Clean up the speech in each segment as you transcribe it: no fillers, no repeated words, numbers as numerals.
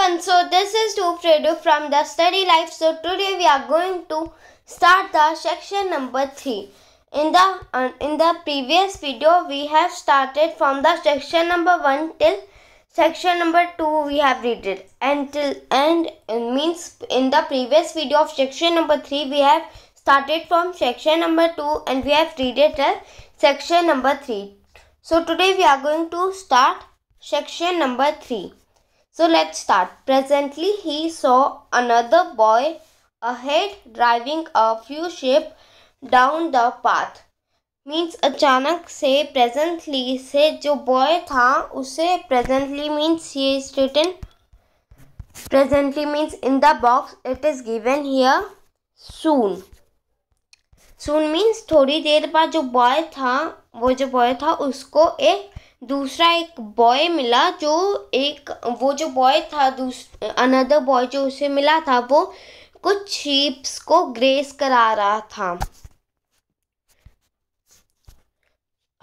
everyone, so this is Fredo from the Study Life. So today we are going to start the section number 3. In the previous video we have started from the section number 1 till section number 2 we have read it, and means in the previous video of section number 3 we have started from section number 2 and we have read it till section number 3. So today we are going to start section number 3. So let's start. Presently he saw another boy ahead driving a few sheep down the path. Means अचानक से presently से जो boy था उसे presently means he is written. Presently means in the box it is given here soon. Soon means थोड़ी देर बाद जो boy था उसको दूसरा एक बॉय मिला वो जो बॉय था अनदर बॉय जो उसे मिला था वो कुछ शीप्स को ग्रेस करा रहा था.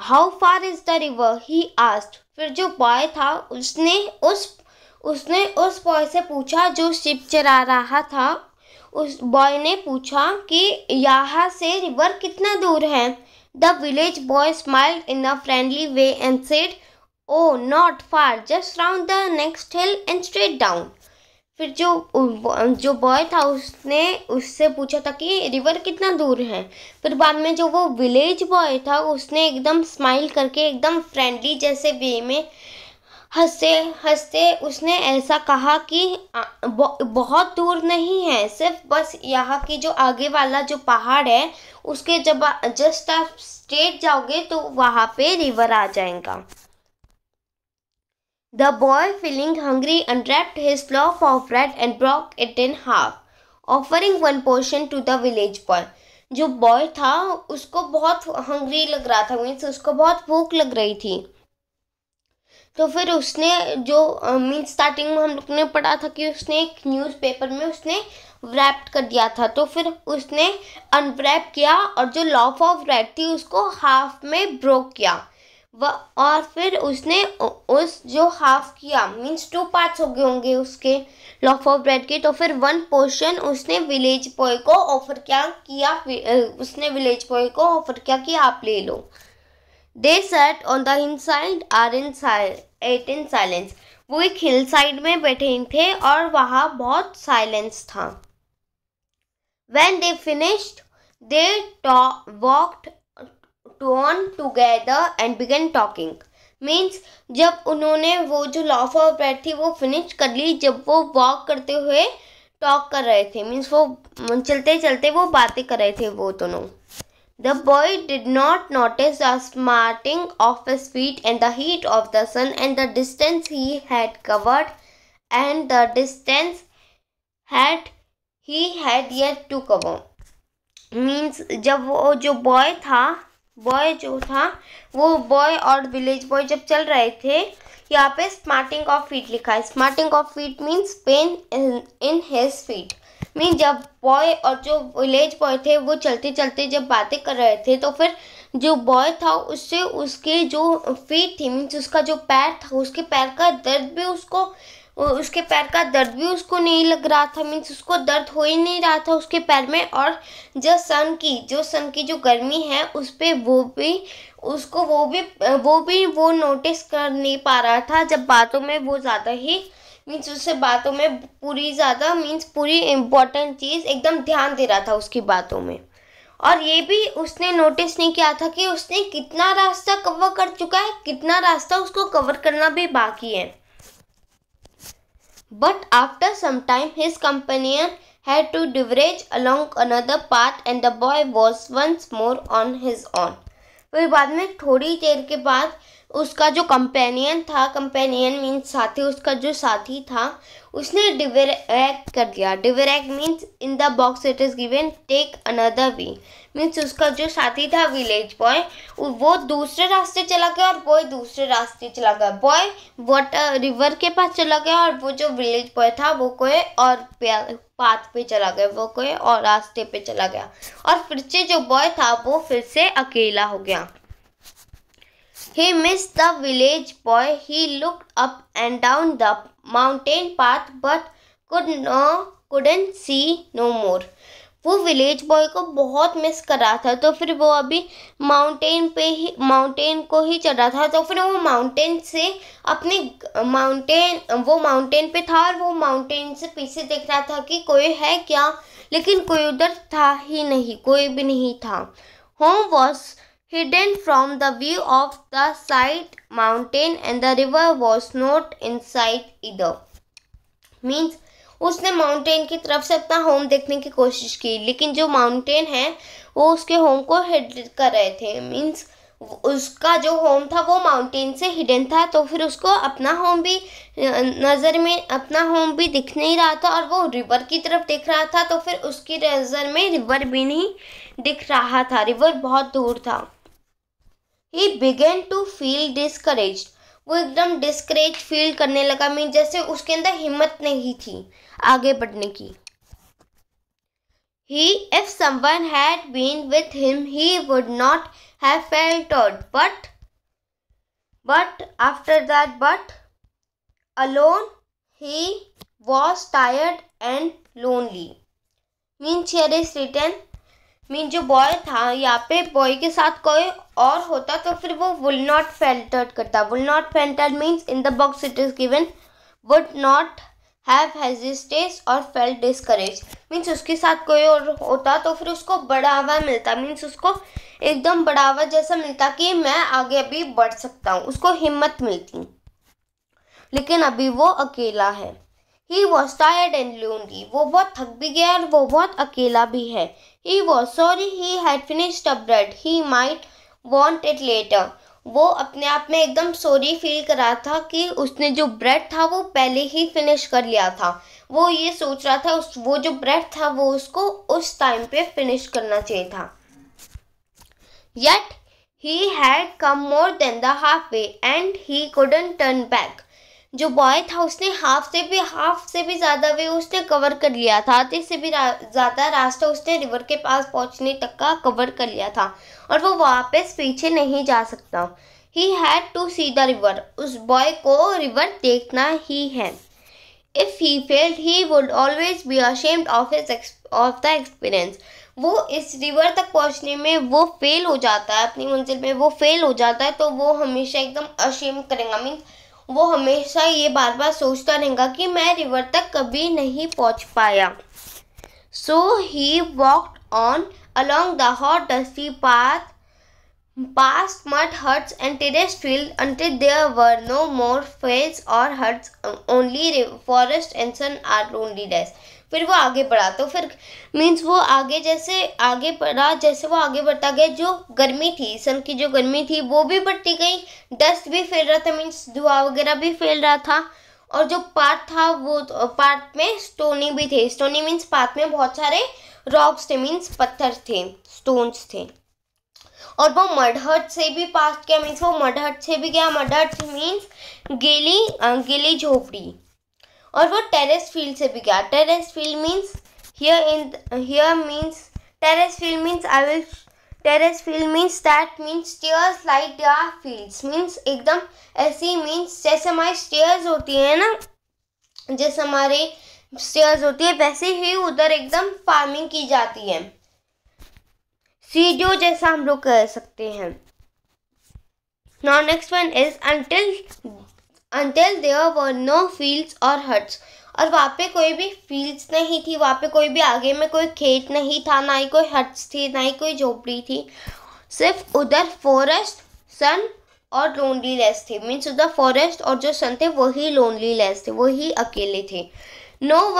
How far is the river he asked. फिर जो बॉय था उसने उस बॉय से पूछा जो शीप चरा रहा था. उस बॉय ने पूछा कि यहाँ से रिवर कितना दूर है. The village boy smiled in a friendly way and said, "Oh, not far, just round the next hill and straight down." फिर जो बॉय था उसने उससे पूछा था कि रिवर कितना दूर है. फिर बाद में जो वो विलेज बॉय था उसने एकदम स्माइल करके एकदम फ्रेंडली जैसे वे में हंसते हंसते उसने ऐसा कहा कि बहुत दूर नहीं है, सिर्फ बस यहाँ की जो आगे वाला जो पहाड़ है उसके जब जस्ट आप स्ट्रेट जाओगे तो वहाँ पे रिवर आ जाएगा. The boy, feeling hungry, unwrapped his loaf of bread and broke it in half, offering one portion to the village boy. जो बॉय था उसको बहुत हंग्री लग रहा था, मीन्स उसको बहुत भूख लग रही थी. तो फिर उसने जो मीन्स स्टार्टिंग में हम लोग ने पढ़ा था कि उसने एक न्यूज़पेपर में उसने रैप्ट कर दिया था. तो फिर उसने अनरैप किया और जो लॉफ ऑफ ब्रेड थी उसको हाफ में ब्रोक किया और फिर उसने उस जो हाफ किया मीन्स 2 पार्ट्स हो गए होंगे उसके लॉफ ऑफ ब्रेड के. तो फिर 1 पोर्शन उसने विलेज बॉय को ऑफर किया कि आप ले लो. They sat on the hillside ate in silence. वो एक हिल साइड में बैठे थे और वहाँ बहुत साइलेंस था. When they finished, they walked on together and began talking. Means जब उन्होंने वो जो लॉफ ऑफ ब्रेड थी वो फिनिश कर ली, जब वो वॉक करते हुए टॉक कर रहे थे, मीन्स वो चलते चलते वो बातें कर रहे थे वो दोनों. The boy did not notice the smarting of his feet and the heat of the sun and the distance he had covered and the distance he had yet to cover. Means जब वो जो boy था वो boy और village boy जब चल रहे थे, यहाँ पे स्मार्टिंग ऑफ फीट लिखा है. Smarting of feet means pain in his feet. Mean जब बॉय और जो विलेज बॉय थे वो चलते चलते जब बातें कर रहे थे तो फिर जो बॉय था उससे उसके जो फीट थी मीन्स उसका जो पैर था उसके पैर का दर्द भी उसको नहीं लग रहा था. मीन्स उसको दर्द हो ही नहीं रहा था उसके पैर में. और जो सन की जो गर्मी है उस पे वो नोटिस कर नहीं पा रहा था. जब बातों में वो ज़्यादा ही मीन्स उससे बातों में पूरी इम्पोर्टेंट चीज़ एकदम ध्यान दे रहा था उसकी बातों में. और ये भी उसने नोटिस नहीं किया था कि उसने कितना रास्ता कवर कर चुका है, कितना रास्ता उसको कवर करना भी बाकी है. But after some time his companion had to diverge along another path and the boy was once more on his own. फिर बाद में थोड़ी देर के बाद उसका जो कंपेनियन मीन्स साथी, उसका जो साथी था उसने डिवरेक्ट कर दिया. Divert means in the box it is given take another way. Means उसका जो साथी था विलेज बॉय वो दूसरे रास्ते चला गया और बॉय दूसरे रास्ते चला गया. बॉय वाटर रिवर के पास चला गया और वो जो विलेज बॉय था वो कोई और पाथ पे चला गया, वो कोई और रास्ते पे चला गया. और फिर से जो बॉय था वो फिर से अकेला हो गया. He missed the village boy. He looked up and down the mountain path but couldn't see no more. वो विलेज बॉय को बहुत मिस कर रहा था, तो फिर वो अभी माउंटेन को ही चढ़ रहा था। तो फिर वो माउंटेन पे था और वो माउंटेन से पीछे देख रहा था कि कोई है क्या, लेकिन कोई उधर था ही नहीं, कोई भी नहीं था। Home was hidden from the view of the side mountain and the river was not in sight either. Means उसने माउंटेन की तरफ से अपना होम देखने की कोशिश की, लेकिन जो माउंटेन है वो उसके होम को हिड कर रहे थे। मीन्स उसका जो होम था वो माउंटेन से हिडन था, तो फिर उसको अपना होम भी दिख नहीं रहा था और वो रिवर की तरफ देख रहा था, तो फिर उसकी नज़र में रिवर भी नहीं दिख रहा था, रिवर बहुत दूर था। He began to feel discouraged. वो एकदम डिस्करेज फील करने लगा। मीन जैसे उसके अंदर हिम्मत नहीं थी आगे बढ़ने की। If someone had been with him, he would not have felt odd. But alone, he was tired and lonely. Means here is written. Mean जो बॉय था, यहाँ पे बॉय के साथ कोई और होता तो फिर वो वुल नॉट फेल्टर्ड करता। Would not faltered means in the box it is given would not have hesitate और फेल्ट डिस्करेज। मीन्स उसके साथ कोई और होता तो फिर उसको बढ़ावा मिलता। मीन्स उसको एकदम बढ़ावा जैसा मिलता कि मैं आगे अभी बढ़ सकता हूँ, उसको हिम्मत मिलती। लेकिन अभी वो अकेला है। He was tired and lonely. वो बहुत थक भी गया और वो बहुत अकेला भी है। He was sorry he had finished the bread. He might want it later. वो अपने आप में एकदम सॉरी फील कर रहा था कि उसने जो ब्रेड था वो पहले ही फिनिश कर लिया था। वो ये सोच रहा था वो जो ब्रेड था वो उसको उस टाइम पे फिनिश करना चाहिए था। Yet he had come more than the halfway and he couldn't turn back. जो बॉय था उसने हाफ से भी ज़्यादा वे उसने कवर कर लिया था। आधे से भी ज़्यादा रास्ता उसने रिवर के पास पहुंचने तक का कवर कर लिया था और वो वापस पीछे नहीं जा सकता। He had to see the river. उस बॉय को रिवर देखना ही है। If he failed, he would always be ashamed of the experience. वो इस रिवर तक पहुंचने में वो फेल हो जाता है, अपनी मंजिल में वो फेल हो जाता है, तो वो हमेशा एकदम अशेम करेगा। मीन्स वो हमेशा ये बार बार सोचता रहेगा कि मैं रिवर तक कभी नहीं पहुंच पाया। So he walked on along the hot dusty path, past mud huts and terraced fields until there were no more fields or huts, only forest and sun or loneliness. फिर वो आगे बढ़ा, तो फिर मीन्स वो जैसे वो आगे बढ़ता गया, जो गर्मी थी, सन की जो गर्मी थी वो भी बढ़ती गई, डस्ट भी फैल रहा था, मीन्स धुआं वगैरह भी फैल रहा था, और जो पाथ था वो पाथ में स्टोनी भी थे। स्टोनी मीन्स पाथ में बहुत सारे रॉक्स थे, मीन्स पत्थर थे, स्टोन्स थे। और वो मड हट से भी पास किया, मीन्स वो मड हट से भी गया। मड हट मीन्स गीली झोपड़ी। और वो टेरेस फील्ड से भी गया। Terrace field means that means stairs like there fields. Means एकदम ऐसी, मीन्स जैसे हमारी स्टेयर्स होती है ना, जैसे हमारे स्टेयर्स होती है वैसे ही उधर एकदम फार्मिंग की जाती है, सीढ़ियों जैसा हम लोग कह सकते हैं। Now next one is until there were no fields or huts. और वहाँ पे कोई भी फील्ड्स नहीं थी, वहाँ पे कोई भी आगे में कोई खेत नहीं था, ना ही कोई हट्स थी, ना ही कोई झोपड़ी थी, सिर्फ उधर फॉरेस्ट, सन और लोनलीनेस थे। मीन्स उधर फॉरेस्ट और जो सन थे वही लोनलीनेस थे, वही अकेले थे। Now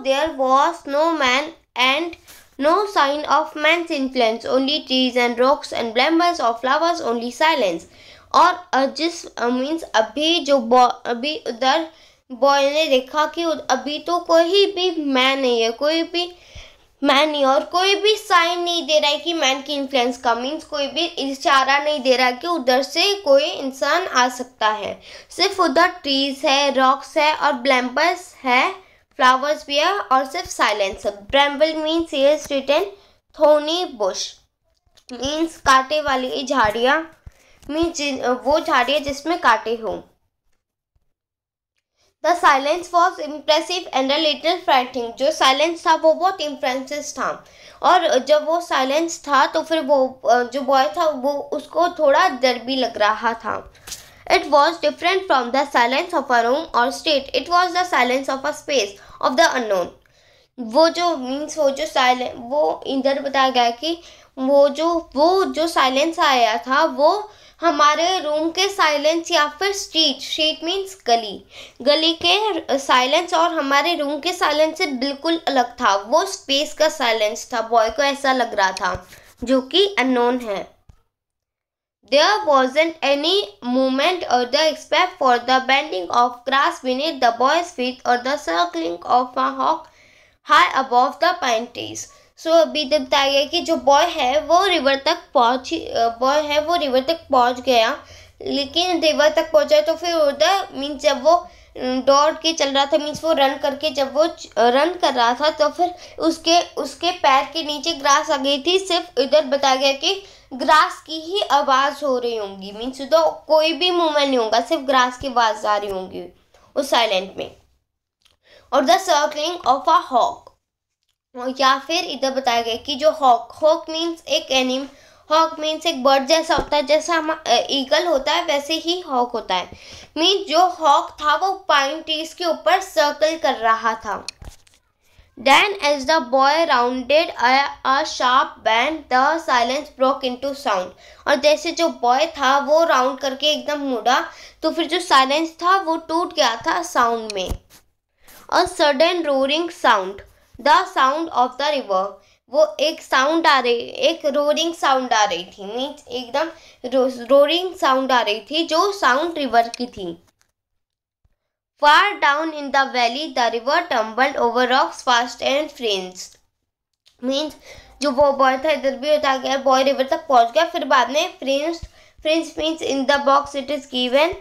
there was no man and no sign of man's influence, only trees and rocks and brambles of flowers, only silence. और जिस मीन्स अभी उधर बॉय ने देखा कि अभी तो कोई भी मैन नहीं है, और कोई भी साइन नहीं दे रहा है कि मैन की इन्फ्लुएंस का। मीन्स कोई भी इशारा नहीं दे रहा है कि उधर से कोई इंसान आ सकता है। सिर्फ उधर ट्रीज है, रॉक्स है और ब्लैम्बर्स है, फ्लावर्स भी है, और सिर्फ साइलेंस है। Bramble means here is written thorny bush. Means कांटे वाली झाड़ियाँ, मीन्स वो झाड़ियाँ जिसमें कांटे हो। The silence was impressive and a little frightening. जो साइलेंस था वो बहुत इम्प्रेसिव था, और जब वो साइलेंस था तो फिर वो जो बॉय था वो उसको थोड़ा डर भी लग रहा था। It was different from the silence of a room or street. It was the silence of a space of the unknown. वो जो साइलेंस, वो इधर बताया गया कि वो जो साइलेंस आया था वो हमारे रूम के साइलेंस या फिर स्ट्रीट मीन्स गली के साइलेंस और हमारे रूम के साइलेंस से बिल्कुल अलग था। वो स्पेस का साइलेंस था। बॉय को ऐसा लग रहा था, जो कि अननोन है। There wasn't any movement or the except for the bending of grass beneath the boy's feet or the circling of a hawk high above the pine trees. So अभी तक बताया गया कि जो बॉय है वो रिवर तक पहुंच गया, लेकिन रिवर तक पहुंचा तो फिर उधर मीन्स जब वो दौड़ के चल रहा था, मीन्स वो रन करके जब वो रन कर रहा था तो फिर उसके पैर के नीचे ग्रास आ गई थी। सिर्फ इधर बताया गया कि ग्रास की ही आवाज़ हो रही होंगी, मीन्स तो कोई भी मूवमेंट नहीं होगा, सिर्फ ग्रास की आवाज़ आ रही होंगी उस साइलेंट में। और the circling of a hawk, या फिर इधर बताया गया कि जो हॉक मीन्स हॉक मीन्स एक बर्ड जैसा होता है, जैसा हम ईगल होता है वैसे ही हॉक होता है। मीन्स जो हॉक था वो पाइन ट्रीज के ऊपर सर्कल कर रहा था। Then as the boy rounded a sharp bend, the silence broke into sound. और जैसे जो बॉय था वो राउंड करके एकदम मुड़ा तो फिर जो साइलेंस था वो टूट गया था साउंड में। A sudden roaring sound, the sound of the river. वो एक रोरिंग साउंड आ रही थी, मीन्स एकदम रोरिंग साउंड आ रही थी, जो साउंड रिवर की थी। Far down in the valley, the river tumbled over rocks fast and fringed. Means जो वो बॉय था इधर भी होता गया, बॉय रिवर तक पहुंच गया, फिर बाद में fringed means in the box it is given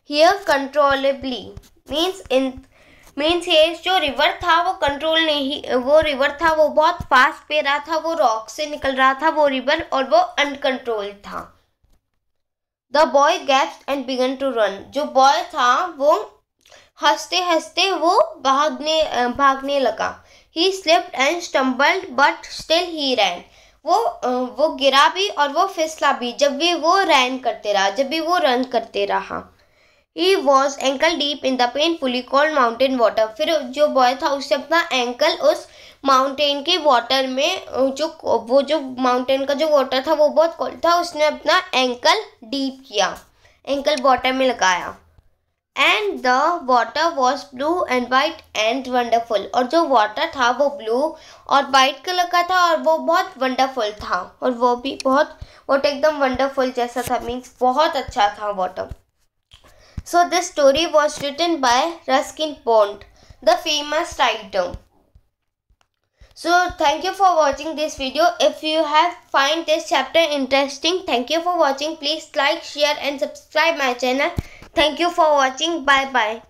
here controllably. means ये जो रिवर था वो कंट्रोल नहीं, वो रिवर था वो बहुत फास्ट पे रहा था, वो रॉक से निकल रहा था वो रिवर, और वो अनकंट्रोल्ड था। The boy gasped and began to run. जो बॉय था वो हंसते हंसते वो भागने लगा। He slipped and stumbled but still he ran. वो गिरा भी और वो फिसला भी, जब भी वो रन करते रहा। He was ankle deep in the painfully cold mountain water. फिर जो बॉय था उससे अपना एंकल उस माउंटेन के वाटर में, जो माउंटेन का जो वाटर था वो बहुत कोल्ड था, उसने अपना एंकल डीप किया, एंकल वाटर में लगाया। And the water was blue and white and wonderful. और जो वाटर था वो ब्लू और वाइट कलर का था और वो बहुत वंडरफुल था, और वो भी वाटर एकदम वंडरफुल जैसा था, मीन्स बहुत अच्छा था water. So this story was written by Ruskin Bond, the famous writer. So thank you for watching this video. If you have find this chapter interesting, thank you for watching. Please like, share and subscribe my channel. Thank you for watching. Bye bye.